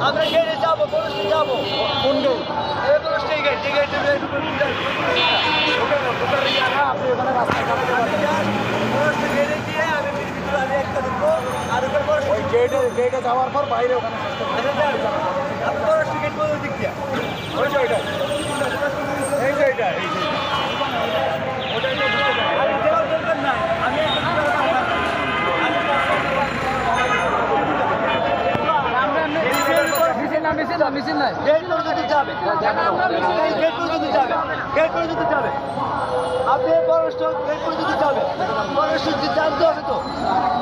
আমরা গেটে যাবো, পরশে যাবো। কোন গেট? এই পরশে গেট, যে গেটে আপনি ওখানে রাস্তা পরশে গেটে গিয়ে আমি ভিতরে আমি একটা ঢুকবো, আর ওখানে পরশে ওই গেটে যাওয়ার পর বাইরে ওখানে আমি পরশে গেট বলে দিক দিয়া। ওই যে ওইটা এই যে এইটা এই যে আমি দেওয়ার দরকার নাই, আমি একটা মিছিল নাই গেট পর্যন্ত যাবে, গেট পর্যন্ত যাবে, গেট পর্যন্ত যাবে। আপনি পরশটা গেট পর্যন্ত যাবে, পরশটা জানতে হবে তো।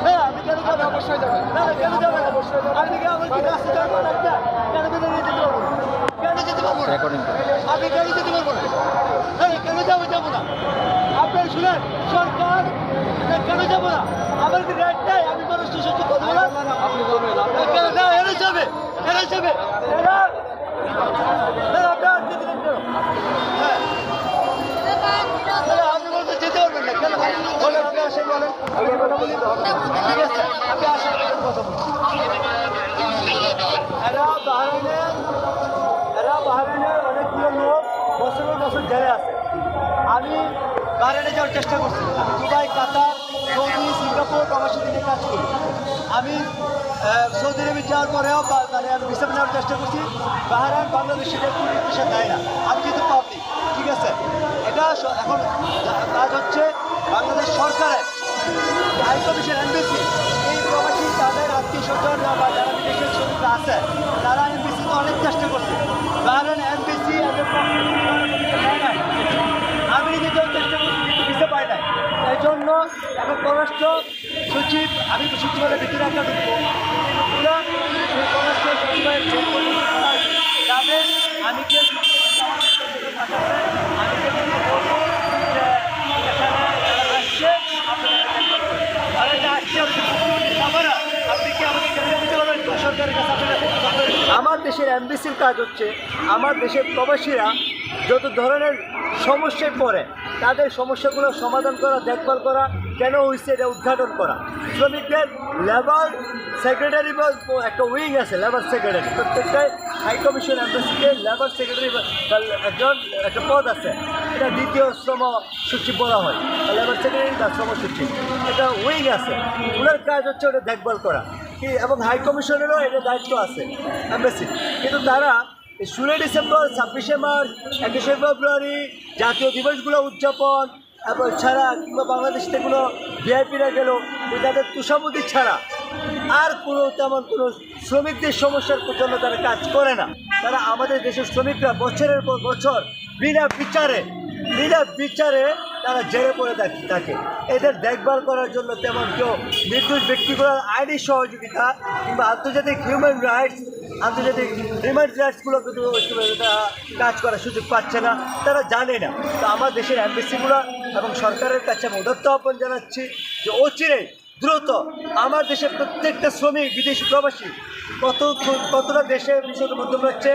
হ্যাঁ, আপনি কেন যাবেন? অবশ্যই যাবে। না না, কেন যাবেন? আপনি কি আমার কি রাস্তা যাবেন না? কেন বেরিয়ে যেতে পারবো না? কেন যেতে পারবো না? আপনি কেন যেতে পারবো না? হ্যাঁ, কেন যাবো না? আপনার শুনেন, সরকার কেন যাবো না? আমার কি রেট নাই? আমি পরশটা সহ্য করবো না? আপনি বলবেন না, এরা যাবে, এরা যাবে, এরা আপনি দিলেন কেন? হ্যাঁ, আপনি বলতে যেতে পারবেন না কেন? বলেন, আপনি আসেন, বলেন। আমি কথা বলি তো। ঠিক আছে, আপনি আসেন, কথা বলুন। এরা বাহরাইনের অনেকগুলো লোক বছরের বছর জেলে আছে। আমি বাহরাইনে যাওয়ার চেষ্টা করছি। আমি দুবাই, কাতার, সৌদি, সিঙ্গাপুর প্রবাসী দিকে কাজ করি। আমি সৌদি আরবে যাওয়ার পরেও মানে আমি ভিসা নেওয়ার চেষ্টা করছি। বাহরাইন বাংলাদেশের ভিসা দেয় না। আমি কিন্তু পাবলিক, ঠিক আছে। এটা এখন কাজ হচ্ছে বাংলাদেশ সরকারের হাই কমিশন এমবিসি, এই প্রবাসী তাদের আত্মীয় স্বজন বা যারা বিদেশের শ্রমিকরা আছে তারা এমবিসিতে অনেক চেষ্টা করছে। বাহরাইন এমবিসি আমি নিজে যাওয়ার চেষ্টা করছি কিন্তু ভিসা পাই নাই। এই জন্য এখন পররাষ্ট্র সচিব, আমি সচিবালয়ের ভিতরে একটা ঢুকবো, সেই পররাষ্ট্র সচিবালয়ের যে যাবে আমি কে আমার দেশের এমবিসির কাজ হচ্ছে আমার দেশের প্রবাসীরা যত ধরনের সমস্যায় পড়ে তাদের সমস্যাগুলো সমাধান করা, দেখভাল করা, কেন হয়েছে এটা উদ্ঘাটন করা। শ্রমিকদের লেবার সেক্রেটারি বা একটা উইং আছে, লেবার সেক্রেটারি, প্রত্যেকটাই হাই কমিশন এমবিসিতে লেবার সেক্রেটারি একজন একটা পদ আছে। এটা দ্বিতীয় শ্রম সচিব বলা হয়, লেবার সেক্রেটারি বা শ্রম সচিব, এটা উইং আছে। ওনার কাজ হচ্ছে ওটা দেখভাল করা কি, এবং হাই কমিশনেরও এটা দায়িত্ব আছে এমবেসি। কিন্তু তারা 16 ডিসেম্বর, 26শে মার্চ, 21শে ফেব্রুয়ারি জাতীয় দিবসগুলো উদযাপন এবং ছাড়া কিংবা বাংলাদেশ থেকেগুলো ভিআইপিরা গেল তাদের তুষামুদি ছাড়া আর তেমন কোনো শ্রমিকদের সমস্যার জন্য তারা কাজ করে না। তারা আমাদের দেশের শ্রমিকরা বছরের পর বছর বিনা বিচারে তারা জেলে পড়ে থাকে। এদের দেখভাল করার জন্য তেমন কেউ নির্দোষ ব্যক্তিগুলোর আইনি সহযোগিতা কিংবা আন্তর্জাতিক হিউম্যান রাইটসগুলো কিন্তু কাজ করার সুযোগ পাচ্ছে না, তারা জানে না। তো আমার দেশের এমবিসিগুলো এবং সরকারের কাছে আমি উদাত্ত আহ্বান জানাচ্ছি যে অচিরেই দ্রুত আমার দেশের প্রত্যেকটা শ্রমিক, বিদেশি প্রবাসী কতটা দেশের বিষয়কে মধ্যপ্রাচ্যে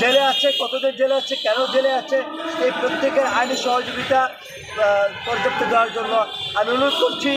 জেলে আছে, কতদিন জেলে আছে, কেন জেলে আছে, এই প্রত্যেকের আইনি সহযোগিতা পর্যাপ্ত দেওয়ার জন্য আমি অনুরোধ করছি।